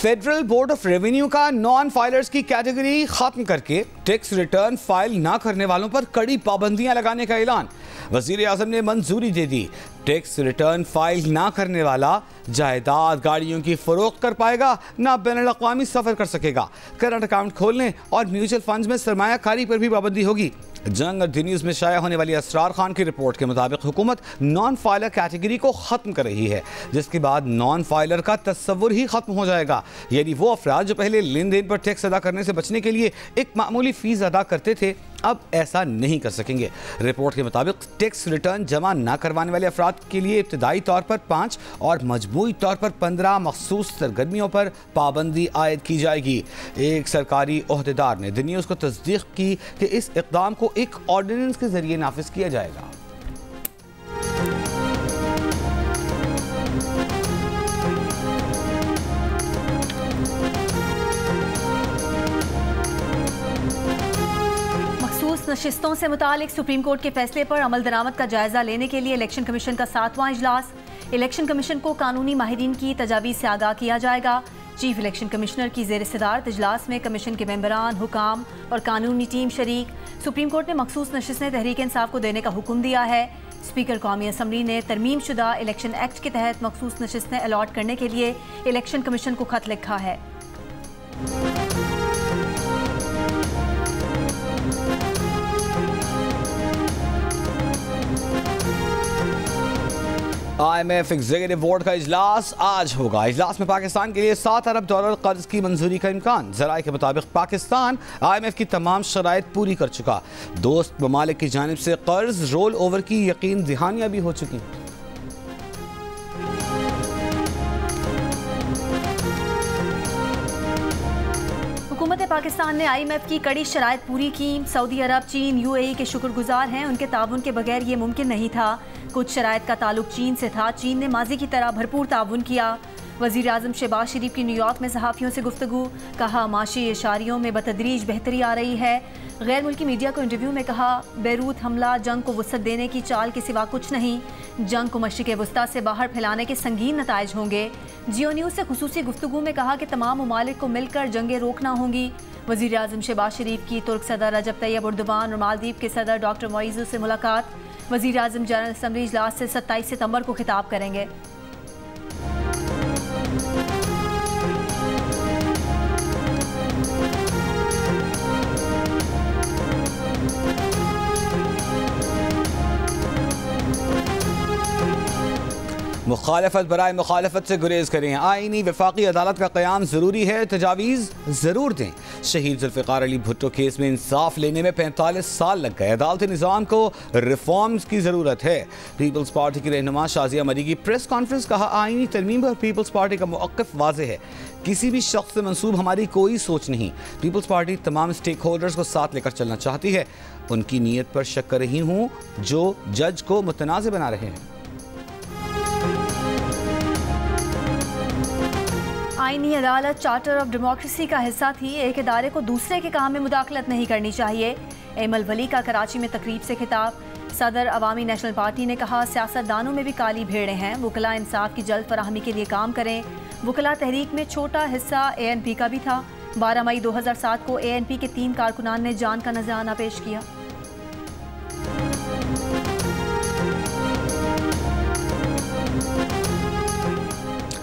Federal board of revenue का non filers की category खत्म करके टैक्स रिटर्न फाइल ना करने वालों पर कड़ी पाबंदियां लगाने का ऐलान। वजीर आजम ने मंजूरी दे दी। टैक्स रिटर्न फाइल ना करने वाला जायदाद गाड़ियों की फरोख्त कर पाएगा, ना बैनुल-अक़वामी सफर कर सकेगा। करंट अकाउंट खोलने और म्यूचुअल फंड्स में सरमायाकारी पर भी पाबंदी होगी। जंग और दी न्यूज़ में शाया होने वाली असरार खान की रिपोर्ट के मुताबिक हुकूमत नॉन फाइलर कैटेगरी को ख़त्म कर रही है, जिसके बाद नॉन फाइलर का तस्वुर ही ख़त्म हो जाएगा। यानी वो अफराद जो पहले लेन देन पर टैक्स अदा करने से बचने के लिए एक मामूली फ़ीस अदा करते थे, अब ऐसा नहीं कर सकेंगे। रिपोर्ट के मुताबिक टैक्स रिटर्न जमा ना करवाने वाले अफराद के लिए इब्तदाई तौर पर 5 और मजबूरी तौर पर 15 मखसूस सरगर्मियों पर पाबंदी आयद की जाएगी। एक सरकारी ओहदेदार ने दी न्यूज़ को तस्दीक की कि इस इक़दाम को एक ऑर्डिनेंस के जरिए नाफिज किया जाएगा। नशिस्तों से मुतालिक सुप्रीम कोर्ट के फैसले पर अमल दरामद का जायजा लेने के लिए इलेक्शन कमीशन का 7वां इजलास। इलेक्शन कमीशन को कानूनी माहिरीन की तजावीज़ से आगाह किया जाएगा। चीफ इलेक्शन कमिश्नर की ज़ेर सदारत इजलास में कमीशन के मेंबरान, हुकाम और कानूनी टीम शरीक। सुप्रीम कोर्ट ने मखसूस नशिस्तें तहरीक इंसाफ को देने का हुक्म दिया है। स्पीकर कौमी असम्बली ने तरमीम शुदा इलेक्शन एक्ट के तहत मखसूस नशिस्तें अलॉट करने के लिए इलेक्शन कमीशन को खत लिखा है। IMF एग्जीक्यूटिव बोर्ड का इजलास आज होगा। इजलास में पाकिस्तान के लिए $7 अरब कर्ज की मंजूरी का इम्कान। ज़राए के मुताबिक पाकिस्तान IMF की तमाम शराइत पूरी कर चुका। दोस्त ममालिक की जानिब से कर्ज रोल ओवर की यकीन दहानियाँ भी हो चुकी। हुकूमत पाकिस्तान ने IMF की कड़ी शराइत पूरी की। सऊदी अरब, चीन, UAE के शुक्रगुजार हैं। उनके ताउन के बगैर ये मुमकिन नहीं था। कुछ शराइत का ताल्लुक चीन से था। चीन ने माजी की तरह भरपूर ताउन किया। वज़ीर आज़म शहबाज शरीफ की न्यूयॉर्क में सहाफ़ियों से गुफ्तगू। कहा माशी इशारियों में बतदरीज बेहतरी आ रही है। गैर मुल्की मीडिया को इंटरव्यू में कहा बैरूत हमला जंग को वुसअत देने की चाल के सिवा कुछ नहीं। जंग को मशरिक़ वस्ता से बाहर फैलाने के संगीन नताइज होंगे। जियो न्यूज़ से खुसूसी गुफ्तगू में कहा कि तमाम ममालिक को मिलकर जंगें रोकना होंगी। वज़ीर आज़म शहबाज शरीफ की तुर्क सदर रजब तैयब एर्दोगान और मालदीव के सदर डॉक्टर मोइज़ू से मुलाकात। वज़ीर आज़म जनरल असम्बली इजलास से 27 सितंबर को खिताब करेंगे। मुखालफत बराए मुखालफत से गुरेज करें। आईनी वफाकी अदालत का क़याम ज़रूरी है, तजावीज़ ज़रूर दें। शहीद जुल्फ़िकार अली भुट्टो केस में इंसाफ लेने में 45 साल लग गए। अदालती निज़ाम को रिफॉर्म्स की ज़रूरत है। पीपल्स पार्टी की रहनुमा शाज़िया मरी की प्रेस कॉन्फ्रेंस। कहा आईनी तरमीम पर पीपल्स पार्टी का मौक़िफ़ वाज़ेह है। किसी भी शख्स से मंसूब हमारी कोई सोच नहीं। पीपल्स पार्टी तमाम स्टेक होल्डर्स को साथ लेकर चलना चाहती है। उनकी नीयत पर शक कर रही हूँ जो जज को मुतनाज़ बना रहे हैं। आईनी अदालत चार्टर ऑफ डेमोक्रेसी का हिस्सा थी। एक इदारे को दूसरे के काम में मुदाखलत नहीं करनी चाहिए। एमल वली का कराची में तकरीब से खिताब। सदर अवामी नेशनल पार्टी ने कहा सियासतदानों में भी काली भेड़ें हैं। वकला इंसाफ की जल्द फराहमी के लिए काम करें। वकला तहरीक में छोटा हिस्सा ANP का भी था। 12 मई 2007 को ANP के 3 कारकुनान ने जान का नजराना पेश किया।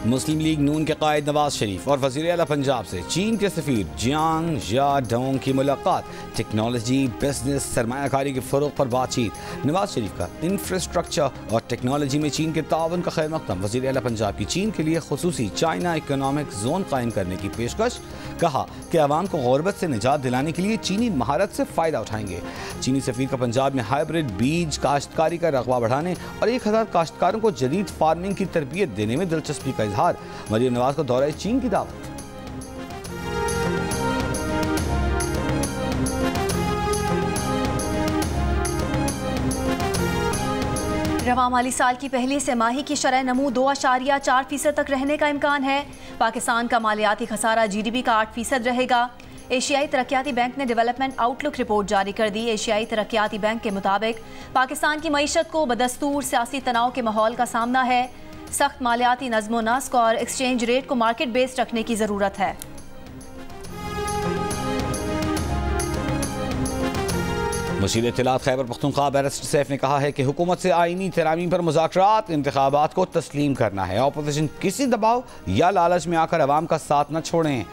मुस्लिम लीग नून के कायद नवाज शरीफ और वज़ीर आला पंजाब से चीन के सफ़ीर जियांग जाडोंग की मुलाकात। टेक्नोलॉजी, बिजनेस, सरमायाकारी के फ़रोग़ पर बातचीत। नवाज शरीफ का इंफ्रास्ट्रक्चर और टेक्नोलॉजी में चीन के ताउन का खैर मक़दम। वज़ीर आला पंजाब की चीन के लिए खुसूसी चाइना इकोनॉमिक जोन कायम करने की पेशकश। कहा कि अवाम को ग़ुरबत से निजात दिलाने के लिए चीनी महारत से फ़ायदा उठाएंगे। चीनी सफ़ीर का पंजाब में हाइब्रिड बीज काश्तकारी का रग़बा बढ़ाने और 1000 काश्तकारों को जदीद फार्मिंग की तरबियत देने में दिलचस्पी का इजहार। मरीम नवाज को दौरा चीन की दावत। रवां माली साल की पहली तिमाही की शरह नमू 2.4% तक रहने का इम्कान है। पाकिस्तान का मालियाती खसारा GDP का 8% रहेगा। एशियाई तरक्याती बैंक ने डेवलपमेंट आउटलुक रिपोर्ट जारी कर दी। एशियाई तरक्याती बैंक के मुताबिक पाकिस्तान की मईशत को बदस्तूर सियासी तनाव के माहौल का सामना है। सख्त मालियाती नज़्म व नस्क और एक्सचेंज रेट को मार्केट बेस्ड रखने की ज़रूरत है। मुशीर इत्तलात खैबर पख्तूनख्वा बैरिस्टर सैफ ने कहा है कि हुकूमत से आईनी तरामीम पर मुज़ाकरात इंतखाबात को तस्लीम करना है। अपोजिशन किसी दबाव या लालच में आकर अवाम का साथ न छोड़ें।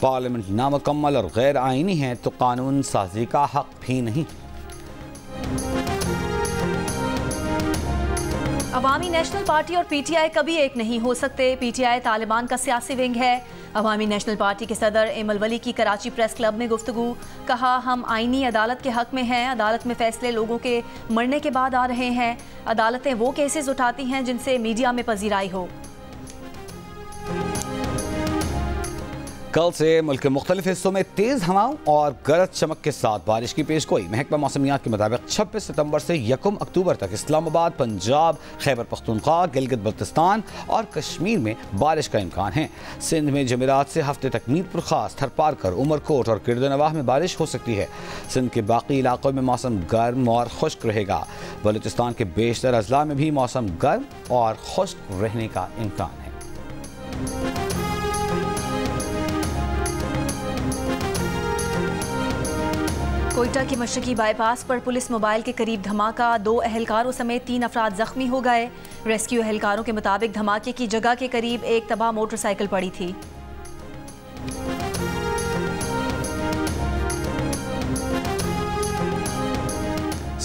पार्लियामेंट नामुकम्मल और गैर आईनी है तो कानून साजी का हक भी नहीं। अवामी नेशनल पार्टी और पीटीआई कभी एक नहीं हो सकते। पीटीआई तालिबान का सियासी विंग है। अवामी नेशनल पार्टी के सदर एमल वली की कराची प्रेस क्लब में गुफ्तगू। कहा, हम आईनी अदालत के हक में हैं। अदालत में फैसले लोगों के मरने के बाद आ रहे हैं। अदालतें वो केसेस उठाती हैं जिनसे मीडिया में पजीराई हो। कल से मुल्क के मुख्तलिफ हिस्सों में तेज हवाओं और गरज चमक के साथ बारिश की पेशगोई। महकमा मौसमियात के मुताबिक 26 सितंबर से 1 अक्टूबर तक इस्लामाबाद, पंजाब, खैबर पख्तूनख्वा, गिलगित बल्तिस्तान और कश्मीर में बारिश का इम्कान है। सिंध में जमेरात से हफ्ते तक मीरपुर खास, थरपारकर, उमरकोट और किरदनवाह में बारिश हो सकती है। सिंध के बाकी इलाकों में मौसम गर्म और खुश्क रहेगा। बलूचिस्तान के बेशतर अजला में भी मौसम गर्म और खुश्क रहने का इम्कान है। कोयटा के मशरकी बाईपास पर पुलिस मोबाइल के करीब धमाका। 2 अहलकारों समेत 3 अफराद जख्मी हो गए। रेस्क्यू अहलकारों के मुताबिक धमाके की जगह के करीब एक तबाह मोटरसाइकिल पड़ी थी।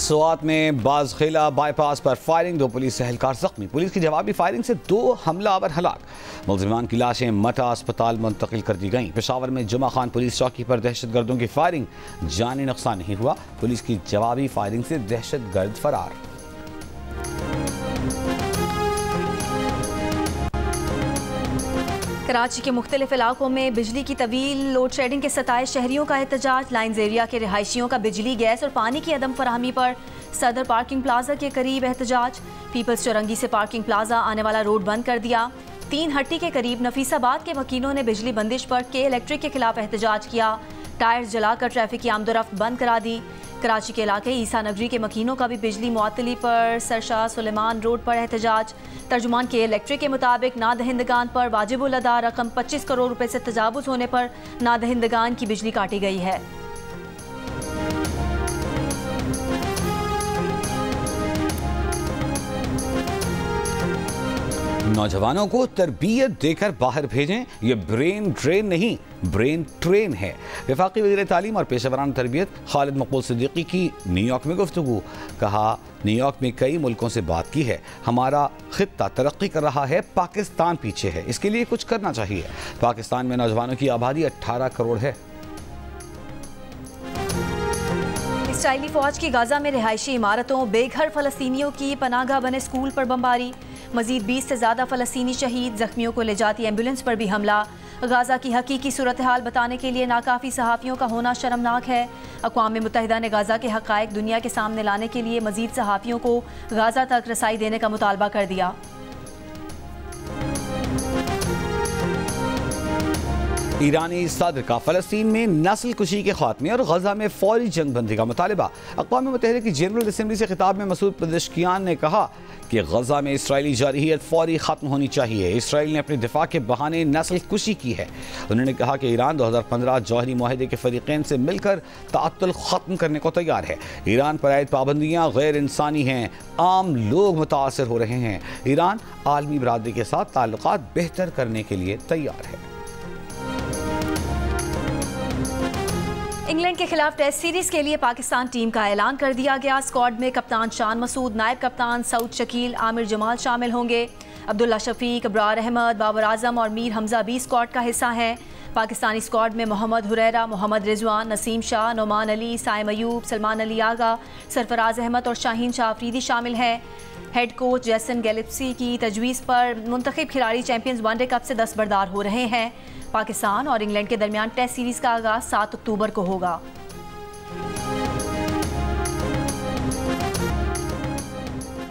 स्वात में बाज़खेला बाईपास पर फायरिंग, 2 पुलिस एहलकार जख्मी। पुलिस की जवाबी फायरिंग से 2 हमलावर हलाक। मुलजिमान की लाशें मटा अस्पताल मुंतकिल कर दी गईं। पेशावर में जुमा खान पुलिस चौकी पर दहशतगर्दों की फायरिंग, जानी नुकसान नहीं हुआ। पुलिस की जवाबी फायरिंग से दहशतगर्द फरार। कराची के मुख्तलिफ इलाकों में बिजली की तवील लोड शेडिंग के 27 शहरियों का एहतजाज। लाइन्स एरिया के रिहायशियों का बिजली, गैस और पानी की अदम फराहमी पर सदर पार्किंग प्लाजा के करीब एहतजाज। पीपल्स चौरंगी से पार्किंग प्लाजा आने वाला रोड बंद कर दिया। 3 हट्टी के करीब नफीसाबाद के वकीलों ने बिजली बंदिश पर के इलेक्ट्रिक के खिलाफ एहतजाज किया। टायर्स जलाकर ट्रैफिक की आमदोरफ्त बंद करा दी। कराची के इलाके ईसा नगरी के मकीनों का भी बिजली मुअत्तली पर सरशाह सुलेमान रोड पर एहतजाज। तर्जुमान के इलेक्ट्रिक के मुताबिक नादहिंदगान पर वाजिबुल अदा रकम 25 करोड़ रुपए से तजावुज होने पर नादहिंदगान की बिजली काटी गई है। नौजवानों को तरबियत देकर बाहर भेजें। ये ब्रेन ड्रेन नहीं, ब्रेन ट्रेन है। वफाकी वज़ीर तालीम और पेशेवरान तरबियत खालिद मकबूल सिद्दीकी की न्यूयॉर्क में गुफ्तगू। कहा, न्यूयॉर्क में कई मुल्कों से बात की है। हमारा खित्ता तरक्की कर रहा है, पाकिस्तान पीछे है। इसके लिए कुछ करना चाहिए। पाकिस्तान में नौजवानों की आबादी 18 करोड़ है। इसराइली फौज की गाजा में रिहायशी इमारतों, बेघर फलस्तीनियों की पनाहगाह बने स्कूल पर बमबारी। मजीद 20 से ज़्यादा फलस्तीनी शहीद, जख्मियों को ले जाती एम्बुलेंस पर भी हमला। गाजा की हकीकी सूरत हाल बताने के लिए नाकाफ़ी सहाफ़ियों का होना शर्मनाक है। अक़वाम मुत्तहिदा ने गाजा के हक़ाइक़ दुनिया के सामने लाने के लिए मजीद सहाफ़ियों को गाजा तक रसाई देने का मुतालबा कर दिया। ईरानी सदर का फ़लस्तीन में नस्ल कुशी के खात्मे और गजा में फौरी जंग बंदी का मुतालबा। अक़वाम मुत्तहिदा की जनरल असम्बली से खिताब में मसूद पेज़ेश्कियान ने कहा कि गजा में इसराइली जारहियत फौरी ख़त्म होनी चाहिए। इसराइल ने अपने दिफा के बहाने नस्ल कुशी की है। उन्होंने कहा कि ईरान 2015 जौहरी मुआहदे के फ़रीक़ैन से मिलकर ताअत्तुल ख़त्म करने को तैयार है। ईरान पर आयद पाबंदियाँ गैर इंसानी हैं, आम लोग मुतासर हो रहे हैं। ईरान आलमी बरादरी के साथ ताल्लुकात बेहतर करने के लिए तैयार है। इंग्लैंड के खिलाफ टेस्ट सीरीज के लिए पाकिस्तान टीम का ऐलान कर दिया गया। स्क्वाड में कप्तान शान मसूद, नायब कप्तान सऊद शकील, आमिर जमाल शामिल होंगे। अब्दुल्ला शफीक, अबरार अहमद, बाबर आजम और मीर हमजा भी स्क्वाड का हिस्सा हैं। पाकिस्तानी स्क्वाड में मोहम्मद हुरैरा, मोहम्मद रिजवान, नसीम शाह, नोमान अली, साइम अयूब, सलमान अली आगा, सरफराज अहमद और शाहीन शाह अफरीदी शामिल हैं। हेड कोच जैसन गैलिप्सी की तजवीज़ पर मुंतखब खिलाड़ी चैंपियंस वनडे कप से दस्तबरदार हो रहे हैं। पाकिस्तान और इंग्लैंड के दरमियान टेस्ट सीरीज़ का आगाज़ 7 अक्टूबर को होगा।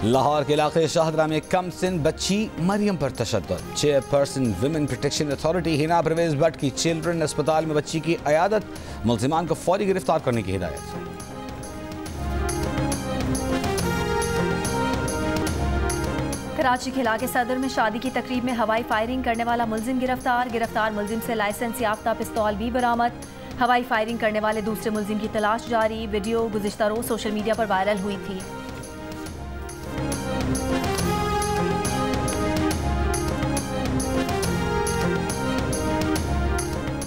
लाहौर के इलाके शाहदरा में कम सिन बच्ची मरियम पर तशद्दुद। Chairperson women protection authority Hina Parvez Bhatt की चिल्ड्रन अस्पताल में बच्ची की अयादत, मुल्जिमान को फौरी गिरफ्तार करने की हिदायत। कराची के इलाके सदर में शादी की तकरीब में हवाई फायरिंग करने वाला मुलजिम गिरफ्तार मुलजिम से लाइसेंस याफ्ता पिस्तौल भी बरामद। हवाई फायरिंग करने वाले दूसरे मुलजिम की तलाश जारी। वीडियो गुज़िश्ता रोज सोशल मीडिया पर वायरल हुई थी।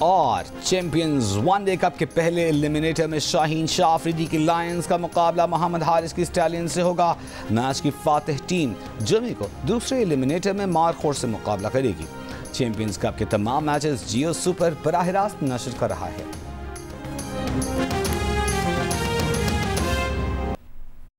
और चैंपियंस वनडे कप के पहले एलिमिनेटर में शाहीन शाह अफरीदी की लायंस का मुकाबला मोहम्मद हारिस की स्टैलियन से होगा। मैच की फातिह टीम जुमे को दूसरे एलिमिनेटर में मारखोर से मुकाबला करेगी। चैंपियंस कप के तमाम मैचेस जियो सुपर बराह रास्त नशर कर रहा है।